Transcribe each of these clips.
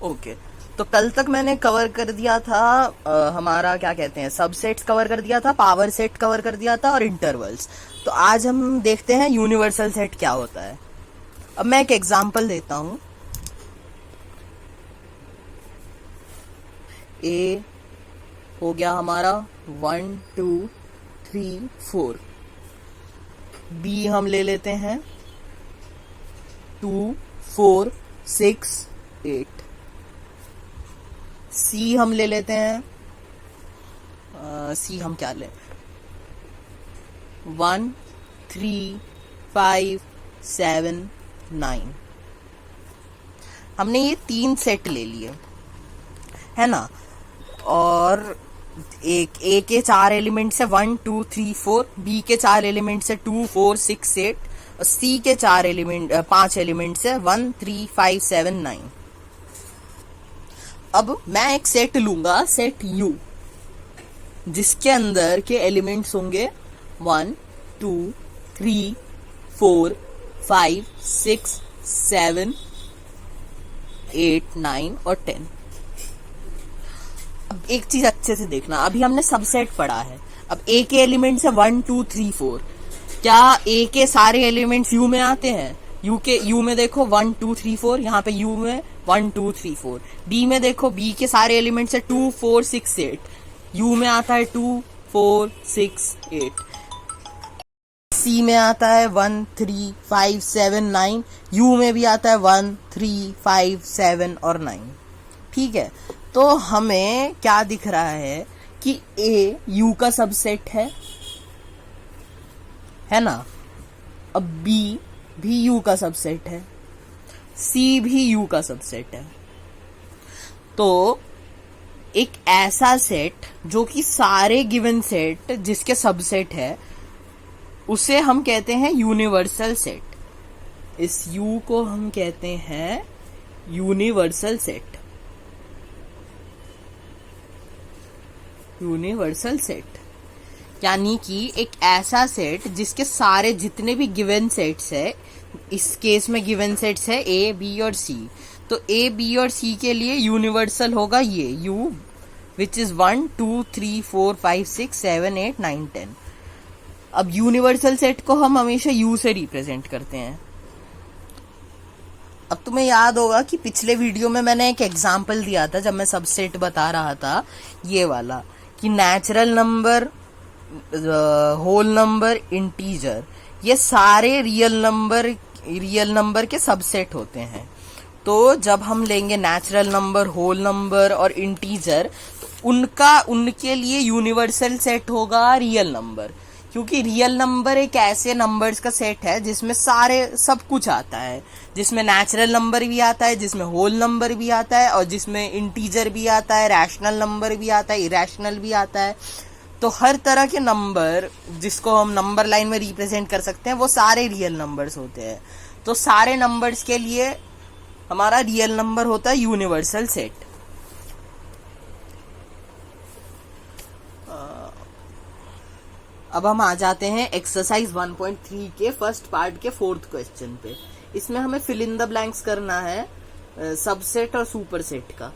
Okay, तो कल तक मैंने कवर कर दिया था हमारा क्या कहते हैं, सबसेट्स कवर कर दिया था, पावर सेट कवर कर दिया था और इंटरवल्स। तो आज हम देखते हैं यूनिवर्सल सेट क्या होता है। अब मैं एक एग्जांपल देता हूं। ए हो गया हमारा 1 2 3 4। बी हम ले लेते हैं 2 4 6 8। सी हम ले लेते हैं, सी हम क्या ले, 1 3 5 7 9। हमने ये 3 सेट ले लिए है ना। और एक ए के 4 एलिमेंट से 1 2 3 4, बी के 4 एलिमेंट से 2 4 6 8 और सी के 5 एलिमेंट से 1 3 5 7 9। अब मैं एक सेट लूंगा, सेट यू, जिसके अंदर के एलिमेंट्स होंगे 1 2 3 4 5 6 7 8 9 और 10। अब एक चीज अच्छे से देखना, अभी हमने सबसेट पढ़ा है। अब ए के एलिमेंट्स है 1 2 3 4। क्या ए के सारे एलिमेंट्स यू में आते हैं? यू में देखो 1 2 3 4, यहाँ पे यू में 1 2 3 4। बी में देखो, बी के सारे एलिमेंट्स है 2 4 6 8, यू में आता है 2 4 6 8। सी में आता है 1 3 5 7 9, यू में भी आता है 1 3 5 7 और 9। ठीक है, तो हमें क्या दिख रहा है कि ए यू का सबसेट है ना। अब बी भी यू का सबसेट है, सी भी यू का सबसेट है। तो एक ऐसा सेट जो कि सारे गिवन सेट जिसके सबसेट है, उसे हम कहते हैं यूनिवर्सल सेट। इस यू को हम कहते हैं यूनिवर्सल सेट। यूनिवर्सल सेट यानी कि एक ऐसा सेट जिसके सारे जितने भी गिवन सेट्स है, इस केस में गिवन सेट्स है ए बी और सी, तो ए बी और सी के लिए यूनिवर्सल होगा ये यू, विच इज 1 2 3 4 5 6 7 8 9 10। अब यूनिवर्सल सेट को हम हमेशा यू से रिप्रेजेंट करते हैं। अब तुम्हें याद होगा कि पिछले वीडियो में मैंने एक एग्जाम्पल दिया था जब मैं सबसेट बता रहा था, ये वाला, कि natural number, whole number, integer, ये सारे रियल नंबर के सबसेट होते हैं। तो जब हम लेंगे नेचुरल नंबर, होल नंबर और इंटीजर, तो उनके लिए यूनिवर्सल सेट होगा रियल नंबर, क्योंकि रियल नंबर एक ऐसे नंबर्स का सेट है जिसमें सब कुछ आता है, जिसमें नेचुरल नंबर भी आता है, जिसमें होल नंबर भी आता है और जिसमें इंटीजर भी आता है, रैशनल नंबर भी आता है, इरेशनल भी आता है। तो हर तरह के नंबर जिसको हम नंबर लाइन में रिप्रेजेंट कर सकते हैं, वो सारे रियल नंबर्स होते हैं। तो सारे नंबर्स के लिए हमारा रियल नंबर होता है यूनिवर्सल सेट। अब हम आ जाते हैं एक्सरसाइज 1.3 के फर्स्ट पार्ट के 4th क्वेश्चन पे। इसमें हमें फिल इन द ब्लैंक्स करना है सबसेट और सुपरसेट का।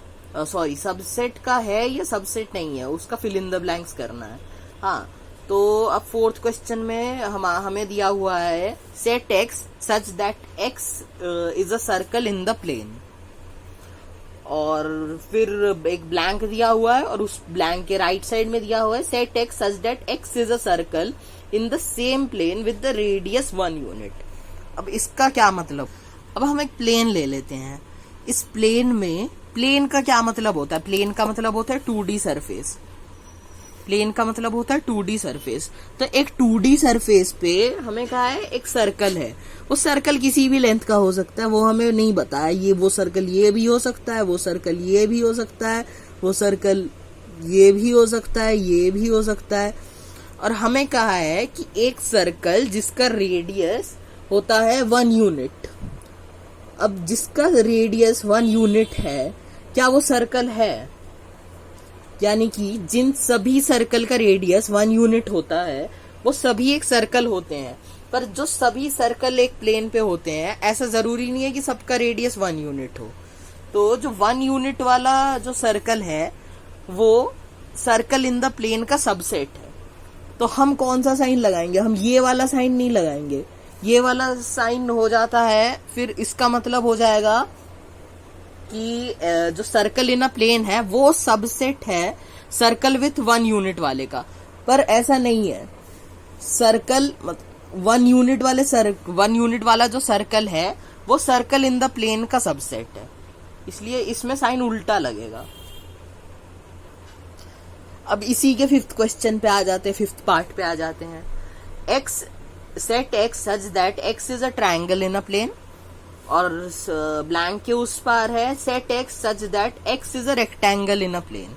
सॉरी, सबसेट का है या सबसेट नहीं है, उसका फिल इन द ब्लैंक्स करना है। हाँ, तो अब 4th क्वेश्चन में हमें दिया हुआ है set x such that x is a circle in the plane, और फिर एक ब्लैंक दिया हुआ है और उस ब्लैंक के राइट साइड में दिया हुआ है set x such that x is a circle in the same plane with the radius 1 unit. अब इसका क्या मतलब, अब हम एक प्लेन ले लेते हैं। इस प्लेन में, प्लेन का क्या मतलब होता है? प्लेन का मतलब होता है 2D सरफेस। प्लेन का मतलब होता है 2D सरफेस। तो एक 2D सरफेस पे हमें कहा है एक सर्कल है, वो सर्कल किसी भी लेंथ का हो सकता है, वो हमें नहीं बताया। ये वो सर्कल ये भी हो सकता है, वो सर्कल ये भी हो सकता है, वो सर्कल ये भी हो सकता है, ये भी हो सकता है। और हमें कहा है कि एक सर्कल जिसका रेडियस होता है 1 यूनिट। अब जिसका रेडियस 1 यूनिट है, क्या वो सर्कल है? यानी कि जिन सभी सर्कल का रेडियस 1 यूनिट होता है, वो सभी एक सर्कल होते हैं। पर जो सभी सर्कल एक प्लेन पे होते हैं, ऐसा जरूरी नहीं है कि सबका रेडियस 1 यूनिट हो। तो जो 1 यूनिट वाला जो सर्कल है वो सर्कल इन द प्लेन का सबसेट है। तो हम कौन सा साइन लगाएंगे? हम ये वाला साइन नहीं लगाएंगे, ये वाला साइन हो जाता है, फिर इसका मतलब हो जाएगा कि जो सर्कल इन अ प्लेन है वो सबसेट है सर्कल विथ 1 यूनिट वाले का। पर ऐसा नहीं है, सर्कल 1 यूनिट वाला जो सर्कल है वो सर्कल इन द प्लेन का सबसेट है, इसलिए इसमें साइन उल्टा लगेगा। अब इसी के 5th क्वेश्चन पे आ जाते हैं, 5th पार्ट पे आ जाते हैं। X set x such that x is a triangle in a plane, और ब्लैंक के उस पार है set x such that x is a rectangle in a plane.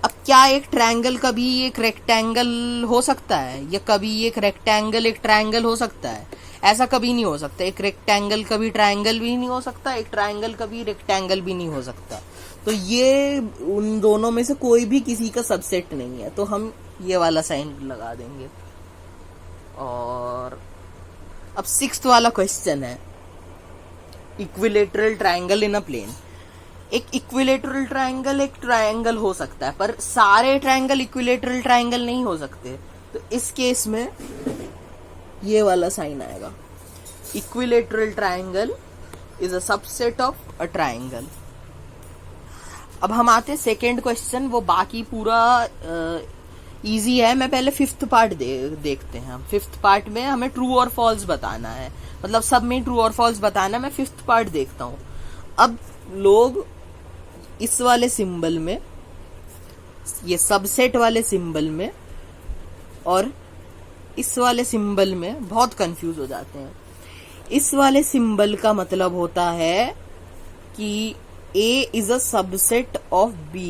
अब क्या एक ट्रायंगल कभी एक रेक्टेंगल हो सकता है, या कभी एक रेक्टेंगल एक ट्रायंगल हो सकता है? ऐसा कभी नहीं हो सकता। एक रेक्टेंगल कभी ट्रायंगल भी नहीं हो सकता, एक ट्रायंगल कभी रेक्टेंगल भी नहीं हो सकता। तो ये उन दोनों में से कोई भी किसी का सबसेट नहीं है, तो हम ये वाला साइन लगा देंगे। और अब 6th वाला क्वेश्चन है, equilateral triangle in a plane. एक इक्विलेटरल ट्रायंगल एक ट्रायंगल हो सकता है, पर सारे ट्रायंगल इक्विलेटरल ट्रायंगल नहीं हो सकते। तो इस केस में ये वाला साइन आएगा, equilateral triangle is a subset of a triangle. अब हम आते हैं 2nd क्वेश्चन, वो बाकी पूरा इजी है। मैं पहले 5th पार्ट देखते हैं। 5th पार्ट में हमें ट्रू और फॉल्स बताना है, मतलब सब में ट्रू और फॉल्स बताना है। मैं 5th पार्ट देखता हूं। अब लोग इस वाले सिंबल में, ये सबसेट वाले सिंबल में और इस वाले सिंबल में बहुत कंफ्यूज हो जाते हैं। इस वाले सिंबल का मतलब होता है कि A is a subset of B,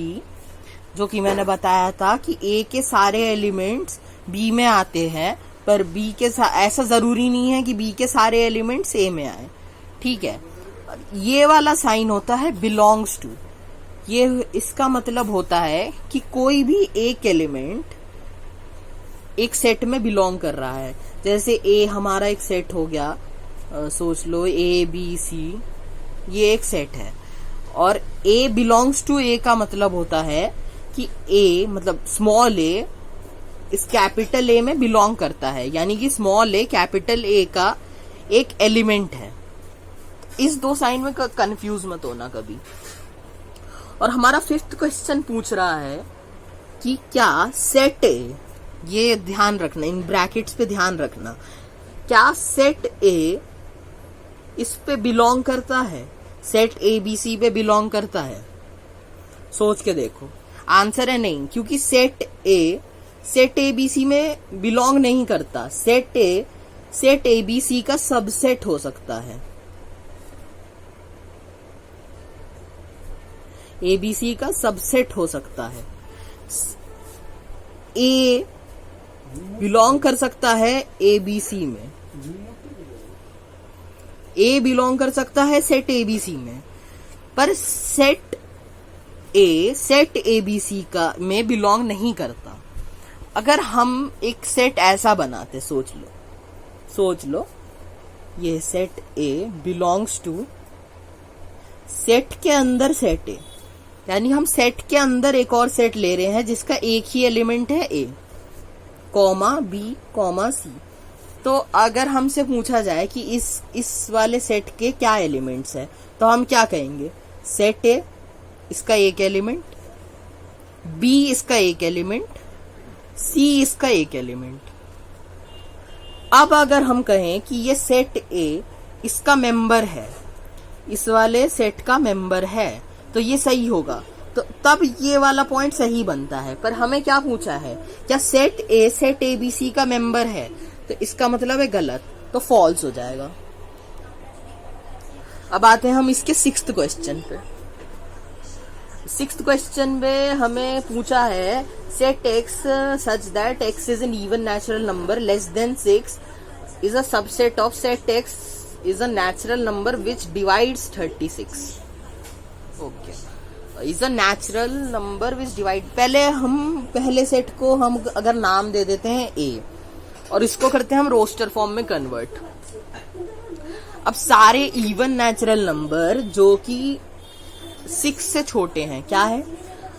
जो कि मैंने बताया था कि A के सारे एलिमेंट्स B में आते हैं, पर B के ऐसा जरूरी नहीं है कि B के सारे एलिमेंट्स A में आए, ठीक है। ये वाला साइन होता है बिलोंग्स टू। ये इसका मतलब होता है कि कोई भी एक एलिमेंट एक सेट में बिलोंग कर रहा है। जैसे A हमारा एक सेट हो गया, सोच लो A B C, ये एक सेट है, और A बिलोंग्स टू A का मतलब होता है कि A मतलब स्मॉल a इस कैपिटल A में बिलोंग करता है, यानी कि स्मॉल a कैपिटल A का एक एलिमेंट है। इस दो साइन में कंफ्यूज मत होना कभी। और हमारा 5th क्वेश्चन पूछ रहा है कि क्या सेट A, ये ध्यान रखना, इन ब्रैकेट्स पे ध्यान रखना, क्या सेट A इस पे बिलोंग करता है, सेट ABC पे बिलोंग करता है? सोच के देखो। आंसर है नहीं, क्योंकि सेट A सेट ABC में बिलोंग नहीं करता। सेट A सेट ABC का सबसेट हो सकता है। ABC का सबसेट हो सकता है। A बिलोंग कर सकता है ABC में, A बिलोंग कर सकता है सेट ABC में, पर सेट A सेट ABC का में बिलोंग नहीं करता। अगर हम एक सेट ऐसा बनाते, सोच लो ये set A belongs to set के अंदर सेट A, यानी हम सेट के अंदर एक और सेट ले रहे हैं जिसका एक ही एलिमेंट है A, comma B comma C। तो अगर हमसे पूछा जाए कि इस वाले सेट के क्या एलिमेंट्स है, तो हम क्या कहेंगे? सेट A इसका एक एलिमेंट, B इसका एक एलिमेंट, C इसका एक एलिमेंट। अब अगर हम कहें कि ये सेट A इसका मेंबर है, इस वाले सेट का मेंबर है, तो ये सही होगा, तो तब ये वाला पॉइंट सही बनता है। पर हमें क्या पूछा है, क्या सेट A सेट ABC का मेंबर है? तो इसका मतलब है गलत, तो फॉल्स हो जाएगा। अब आते हैं हम इसके 6th क्वेश्चन पे। 6th क्वेश्चन में हमें पूछा है set x such that x is an even natural number less than 6 is a subset of set x is a natural number which divides 36। Okay, is a natural number which divide, पहले set को हम अगर नाम दे देते हैं A और इसको करते हैं हम रोस्टर फॉर्म में कन्वर्ट। अब सारे इवन नेचुरल नंबर जो कि 6 से छोटे हैं, क्या है?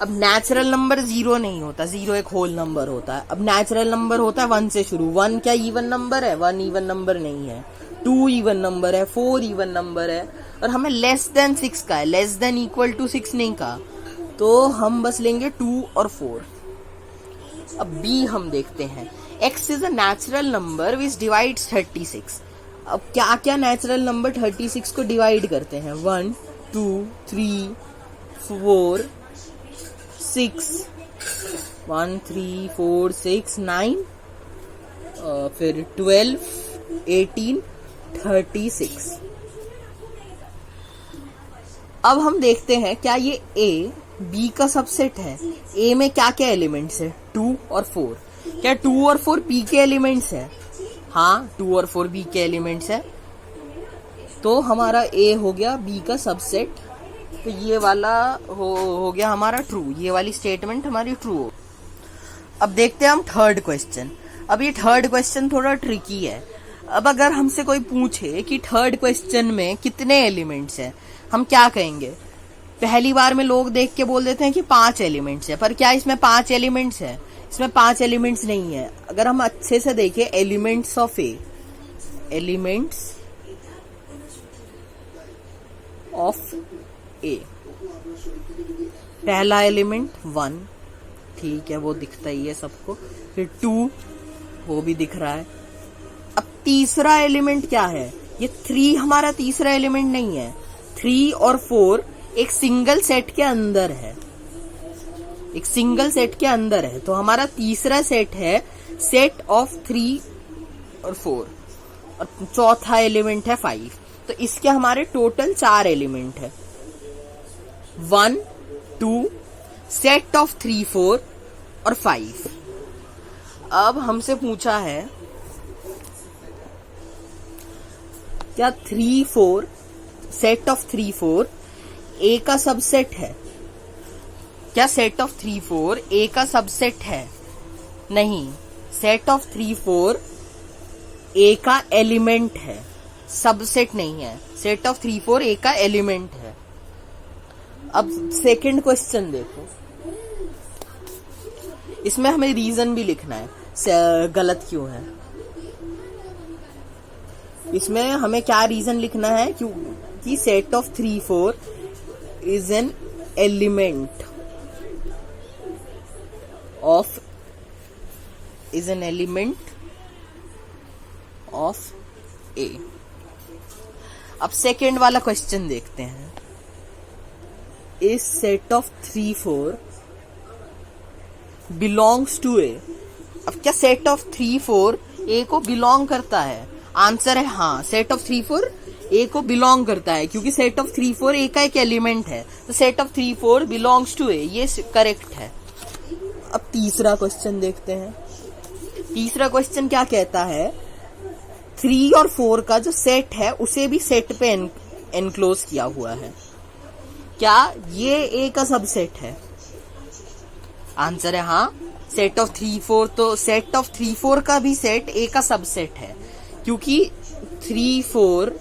अब नेचुरल नंबर 0 नहीं होता, 0 एक होल नंबर होता है। अब नेचुरल नंबर होता है 1 से शुरू। 1 क्या इवन नंबर है? 1 इवन नंबर नहीं है। 2 इवन नंबर है, 4 इवन नंबर है, और हमें लेस देन 6 का है, लेस देन इक्वल टू 6 नहीं का, तो हम बस लेंगे 2 और 4। अब बी हम देखते हैं, x is a natural number which divides 36। अब क्या क्या नेचुरल नंबर 36 को डिवाइड करते हैं? 1 2 3 4 6, 1 3 4 6 9, फिर 12 18 36। अब हम देखते हैं क्या ये A B का सबसेट है। A में क्या क्या एलिमेंट्स है? 2 और 4। क्या 2 और 4 B के एलिमेंट्स है? हाँ, 2 और 4 B के एलिमेंट्स है। तो हमारा A हो गया B का सबसेट। तो ये वाला हो गया हमारा ट्रू, ये वाली स्टेटमेंट हमारी ट्रू हो। अब देखते हैं हम थर्ड क्वेश्चन। अब ये थर्ड क्वेश्चन थोड़ा ट्रिकी है। अब अगर हमसे कोई पूछे कि थर्ड क्वेश्चन में कितने एलिमेंट्स हैं, हम क्या कहेंगे? पहली बार में लोग देख के बोल देते हैं कि 5 एलिमेंट्स है, पर क्या इसमें 5 एलिमेंट्स है? इसमें 5 एलिमेंट्स नहीं है। अगर हम अच्छे से देखें, elements of A, elements of A, पहला एलिमेंट 1, ठीक है, वो दिखता ही है सबको। फिर 2, वो भी दिख रहा है। अब तीसरा एलिमेंट क्या है? ये 3 हमारा तीसरा एलिमेंट नहीं है। 3 और 4 एक सिंगल सेट के अंदर है, एक सिंगल सेट के अंदर है। तो हमारा तीसरा सेट है सेट ऑफ 3 और 4, और चौथा एलिमेंट है 5। तो इसके हमारे टोटल 4 एलिमेंट है। 1 2 सेट ऑफ 3 4 और 5। अब हमसे पूछा है क्या 3 4 सेट ऑफ 3 4 ए का सबसेट है? क्या सेट ऑफ 3 4 ए का सबसेट है? नहीं, सेट ऑफ 3 4 ए का एलिमेंट है, सबसेट नहीं है। सेट ऑफ 3 4 ए का एलिमेंट है। अब सेकंड क्वेश्चन देखो, इसमें हमें रीजन भी लिखना है गलत क्यों है। इसमें हमें क्या रीजन लिखना है? क्योंकि set of 3 4 is an element of A. अब सेकेंड वाला क्वेश्चन देखते हैं। Is set of 3 4 belongs to A. अब क्या सेट ऑफ 3 4 ए को बिलोंग करता है? आंसर है हाँ, सेट ऑफ 3 4 ए को बिलोंग करता है, क्योंकि सेट ऑफ 3 4 ए का एक एलिमेंट है। तो सेट ऑफ 3 4 बिलोंग्स टू ए, ये करेक्ट है। अब तीसरा क्वेश्चन देखते हैं। तीसरा क्वेश्चन क्या कहता है? 3 और 4 का जो सेट है उसे भी सेट पे एनक्लोज किया हुआ है। क्या ये ए का सबसेट है? आंसर है हाँ, सेट ऑफ 3 4। तो सेट ऑफ 3 4 का भी सेट ए का सबसेट है, क्योंकि 3 4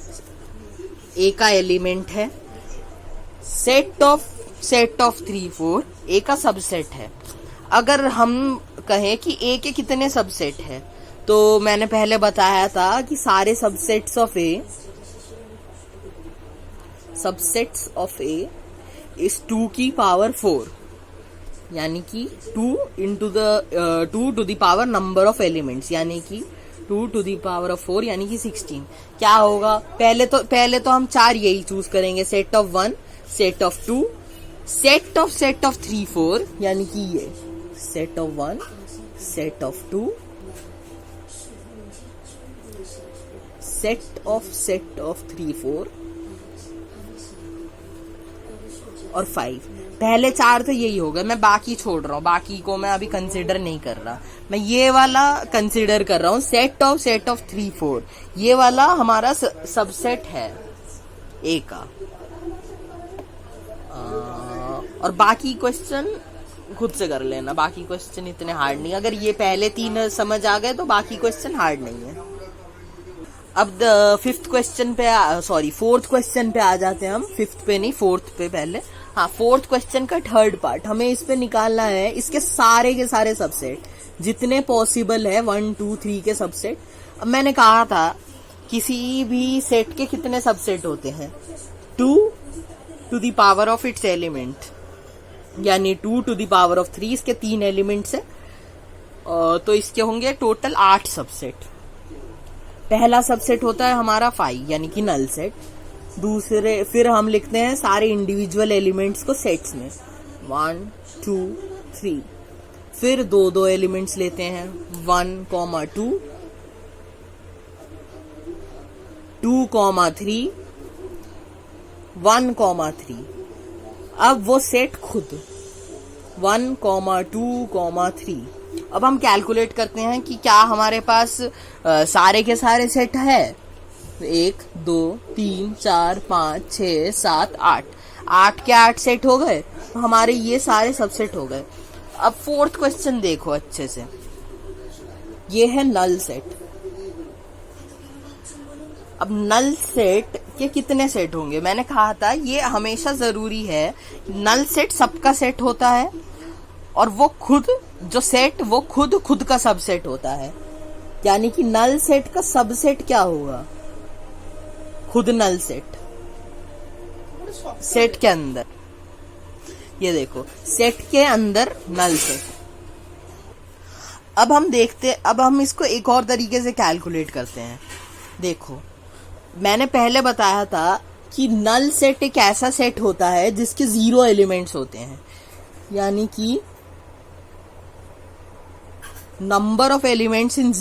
ए का एलिमेंट है। सेट ऑफ 3 4 ए का सबसेट है। अगर हम कहें कि ए के कितने सबसेट है, तो मैंने पहले बताया था कि सारे सबसेट्स ऑफ ए इज 2 की पावर 4, यानी कि 2 to the power number of elements, यानी कि 2 टू द पावर ऑफ 4, यानी कि 16। क्या होगा? पहले तो हम 4 यही चूज करेंगे, set of 1, set of 2, set of 3 4, यानी कि ये set of 1, set of 2, set of 3 4 और 5। पहले 4 तो यही होगा, मैं बाकी छोड़ रहा हूँ, बाकी को मैं अभी कंसिडर नहीं कर रहा। मैं ये वाला कंसिडर कर रहा हूँ, सेट ऑफ 3 4। ये वाला हमारा सबसेट है ए का। और बाकी क्वेश्चन खुद से कर लेना, बाकी क्वेश्चन इतने हार्ड नहीं। अगर ये पहले 3 समझ आ गए तो बाकी क्वेश्चन हार्ड नहीं है। अब फोर्थ क्वेश्चन पे आ जाते हैं हम। फिफ्थ पे नहीं, फोर्थ पे पहले। हाँ, फोर्थ क्वेश्चन का थर्ड पार्ट हमें इस पे निकालना है इसके सारे के सारे सबसेट जितने पॉसिबल है 1 2 3 के सबसेट। अब मैंने कहा था किसी भी सेट के कितने सबसेट होते हैं, 2 to the power of its element, यानी 2 टू द पावर ऑफ 3, इसके 3 एलिमेंट्स है, तो इसके होंगे टोटल 8 सबसेट। पहला सबसेट होता है हमारा 5 यानी कि नल सेट। दूसरे फिर हम लिखते हैं सारे इंडिविजुअल एलिमेंट्स को सेट्स में 1 2 3। फिर दो एलिमेंट्स लेते हैं 1 2 2 3 1 3। अब वो सेट खुद 1 2 3। अब हम कैलकुलेट करते हैं कि क्या हमारे पास सारे के सारे सेट है। 1 2 3 4 5 6 7 8, 8 के 8 सेट हो गए, तो हमारे ये सारे सबसेट हो गए। अब फोर्थ क्वेश्चन देखो अच्छे से, ये है नल सेट। अब नल सेट के कितने सेट होंगे, मैंने कहा था ये हमेशा जरूरी है। नल सेट सबका सेट होता है और वो खुद जो सेट वो खुद का सबसेट होता है, यानी कि नल सेट का सबसेट क्या होगा, खुद नल सेट। सेट के अंदर ये देखो, सेट के अंदर नल सेट। अब हम इसको एक और तरीके से कैलकुलेट करते हैं। देखो, मैंने पहले बताया था कि नल सेट एक ऐसा सेट होता है जिसके 0 एलिमेंट्स होते हैं, यानी कि number of elements in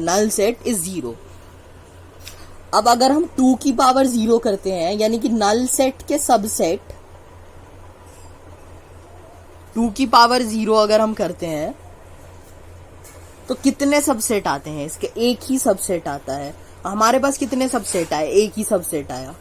null set is 0। अब अगर हम 2 की पावर 0 करते हैं, यानी कि नल सेट के सबसेट 2 की पावर 0 अगर हम करते हैं तो कितने सबसेट आते हैं इसके, एक ही सबसेट आता है। हमारे पास कितने सबसेट आए, एक ही सबसेट आया।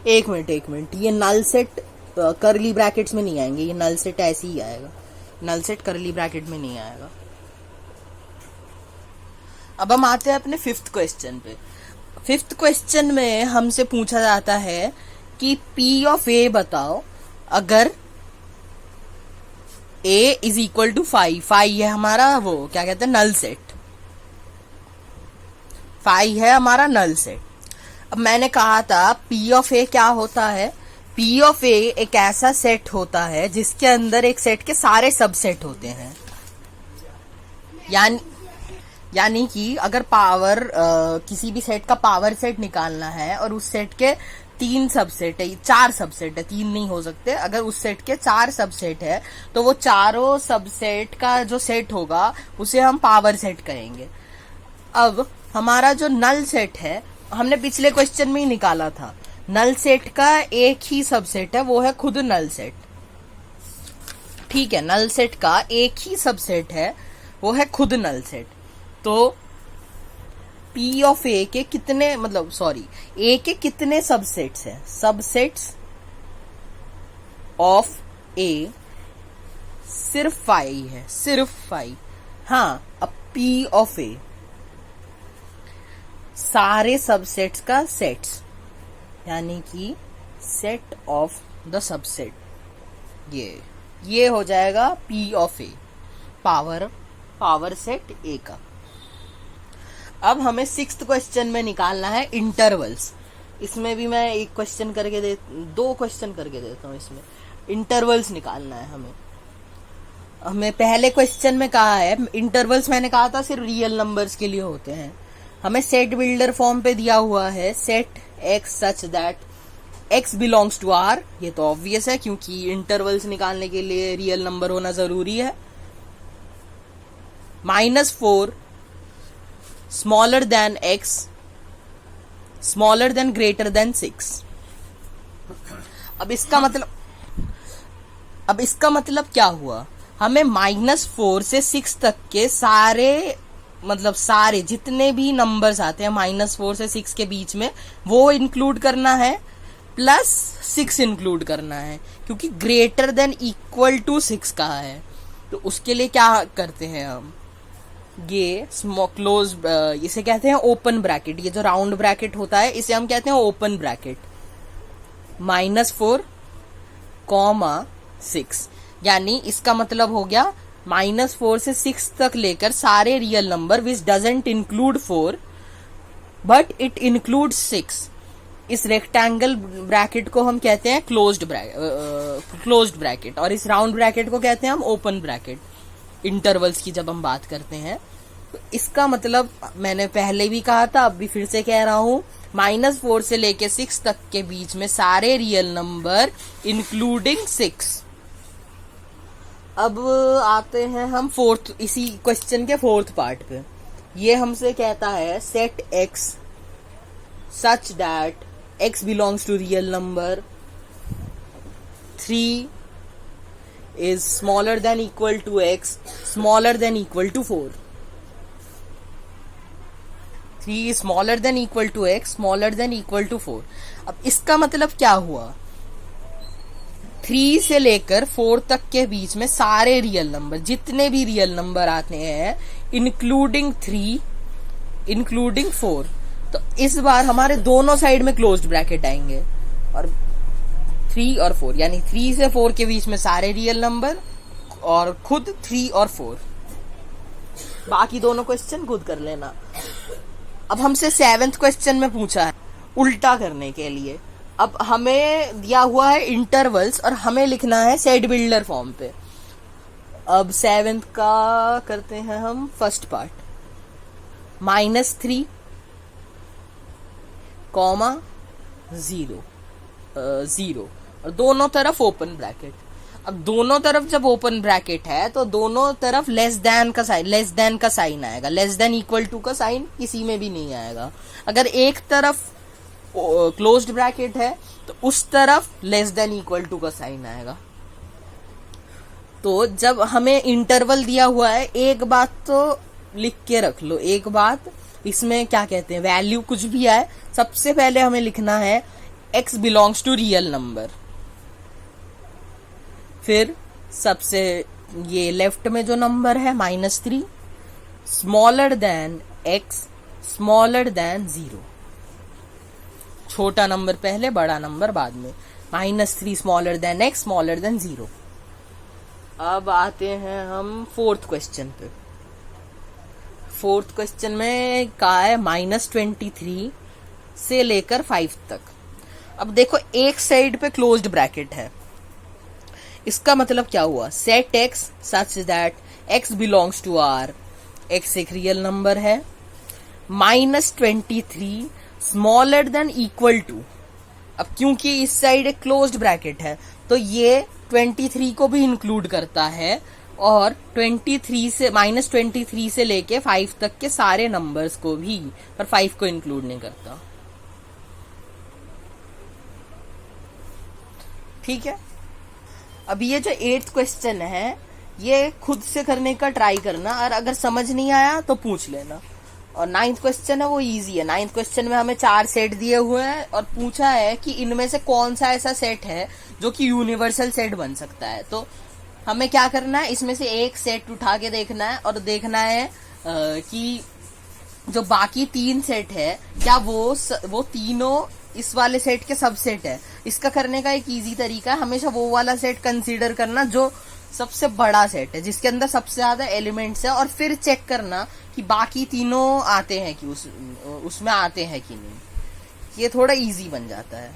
एक मिनट, ये नल सेट करली ब्रैकेट्स में नहीं आएंगे, ये नल सेट ऐसे ही आएगा, नल सेट करली ब्रैकेट में नहीं आएगा। अब हम आते हैं अपने फिफ्थ क्वेश्चन पे। फिफ्थ क्वेश्चन में हमसे पूछा जाता है कि P ऑफ A बताओ अगर A इज इक्वल टू 5। 5 है हमारा वो क्या कहते हैं, नल सेट। 5 है हमारा नल सेट। अब मैंने कहा था P ऑफ A क्या होता है, P ऑफ A एक ऐसा सेट होता है जिसके अंदर एक सेट के सारे सबसेट होते हैं। यानी कि अगर पावर किसी भी सेट का पावर सेट निकालना है और उस सेट के 3 सबसेट है, 4 सबसेट है, 3 नहीं हो सकते, अगर उस सेट के 4 सबसेट है तो वो चारों सबसेट का जो सेट होगा उसे हम पावर सेट कहेंगे। अब हमारा जो नल सेट है हमने पिछले क्वेश्चन में ही निकाला था, नल सेट का एक ही सबसेट है, वो है खुद नल सेट। ठीक है, नल सेट का एक ही सबसेट है, वो है खुद नल सेट। तो P ऑफ A के कितने A के कितने सबसेट्स हैं, सबसेट्स ऑफ A सिर्फ 5 है, सिर्फ 5। हाँ, अब P ऑफ A सारे सबसेट्स का सेट्स, यानी कि सेट ऑफ द सबसेट, ये हो जाएगा P of A, power set A का। अब हमें 6th क्वेश्चन में निकालना है इंटरवल्स। इसमें भी मैं दो क्वेश्चन करके देता हूँ। इसमें इंटरवल्स निकालना है हमें पहले क्वेश्चन में कहा है इंटरवल्स, मैंने कहा था सिर्फ रियल नंबर्स के लिए होते हैं। हमें सेट बिल्डर फॉर्म पे दिया हुआ है, set x such that x belongs to R। ये तो ऑब्वियस है क्योंकि इंटरवल्स निकालने के लिए रियल नंबर होना जरूरी है। -4 smaller than x smaller then greater than 6। अब इसका मतलब क्या हुआ, हमें -4 से 6 तक के सारे जितने भी नंबर्स आते हैं -4 से 6 के बीच में वो इंक्लूड करना है, प्लस 6 इंक्लूड करना है, क्योंकि ग्रेटर देन इक्वल टू 6 कहा है। तो उसके लिए क्या करते हैं हम, ये क्लोज, इसे कहते हैं ओपन ब्रैकेट। ये जो राउंड ब्रैकेट होता है इसे हम कहते हैं ओपन ब्रैकेट। -4, 6, यानी इसका मतलब हो गया -4 से 6 तक लेकर सारे real number which doesn't include 4 but it include 6। इस रेक्टेंगल ब्रैकेट को हम कहते हैं क्लोज्ड ब्रैकेट, और इस राउंड ब्रैकेट को कहते हैं हम ओपन ब्रैकेट इंटरवल्स की जब हम बात करते हैं। तो इसका मतलब मैंने पहले भी कहा था, अब भी फिर से कह रहा हूं, -4 से लेके 6 तक के बीच में सारे रियल नंबर इंक्लूडिंग 6। अब आते हैं हम इसी क्वेश्चन के फोर्थ पार्ट पे। ये हमसे कहता है set x such that x belongs to real number 3 is smaller than equal to x smaller than equal to 4. 3 is smaller than equal to x smaller than equal to 4. अब इसका मतलब क्या हुआ? 3 से लेकर 4 तक के बीच में सारे रियल नंबर, जितने भी रियल नंबर आते हैं इंक्लूडिंग 3 इंक्लूडिंग 4, तो इस बार हमारे दोनों साइड में क्लोज्ड ब्रैकेट आएंगे, और 3 और 4 यानी 3 से 4 के बीच में सारे रियल नंबर और खुद 3 और 4। बाकी दोनों क्वेश्चन खुद कर लेना। अब हमसे 7th क्वेश्चन में पूछा है उल्टा करने के लिए। अब हमें दिया हुआ है इंटरवल्स और हमें लिखना है सेट बिल्डर फॉर्म पे। अब 7th का करते हैं हम फर्स्ट पार्ट। -3, 0 और दोनों तरफ ओपन ब्रैकेट। अब दोनों तरफ जब ओपन ब्रैकेट है तो दोनों तरफ लेस देन का साइन आएगा। लेस देन इक्वल टू का साइन किसी में भी नहीं आएगा। अगर एक तरफ क्लोज्ड ब्रैकेट है तो उस तरफ लेस देन इक्वल टू का साइन आएगा। तो जब हमें इंटरवल दिया हुआ है, एक बात तो लिख के रख लो, एक बात इसमें क्या कहते हैं, वैल्यू कुछ भी आए, सबसे पहले हमें लिखना है x belongs to real number. फिर सबसे ये लेफ्ट में जो नंबर है -3 smaller than x smaller than 0। छोटा नंबर पहले, बड़ा नंबर बाद में। -3 smaller than x smaller than 0। अब आते हैं हम 4th क्वेश्चन पे। 4th क्वेश्चन में कहा है -23 से लेकर 5 तक। अब देखो एक साइड पे क्लोज्ड ब्रैकेट है, इसका मतलब क्या हुआ? Set x such that x belongs to R, x एक रियल नंबर है, -23 स्मॉलर देन इक्वल टू। अब क्योंकि इस साइड एक क्लोज्ड ब्रैकेट है तो ये 23 को भी इंक्लूड करता है, और -23 से लेके 5 तक के सारे नंबर्स को भी, पर 5 को इंक्लूड नहीं करता। ठीक है। अब ये जो 8th क्वेश्चन है ये खुद से करने का ट्राई करना, और अगर समझ नहीं आया तो पूछ लेना। और 9th क्वेश्चन है वो इजी है। 9th क्वेश्चन में हमें 4 सेट दिए हुए हैं और पूछा है कि इनमें से कौन सा ऐसा सेट है जो कि यूनिवर्सल सेट बन सकता है। तो हमें क्या करना है, इसमें से एक सेट उठा के देखना है और देखना है कि जो बाकी 3 सेट है क्या वो तीनों इस वाले सेट के सबसेट है। इसका करने का एक इजी तरीका है, हमेशा वो वाला सेट कंसीडर करना जो सबसे बड़ा सेट है, जिसके अंदर सबसे ज्यादा एलिमेंट्स है, और फिर चेक करना कि बाकी तीनों आते हैं कि उसमें आते हैं कि नहीं। ये थोड़ा इजी बन जाता है।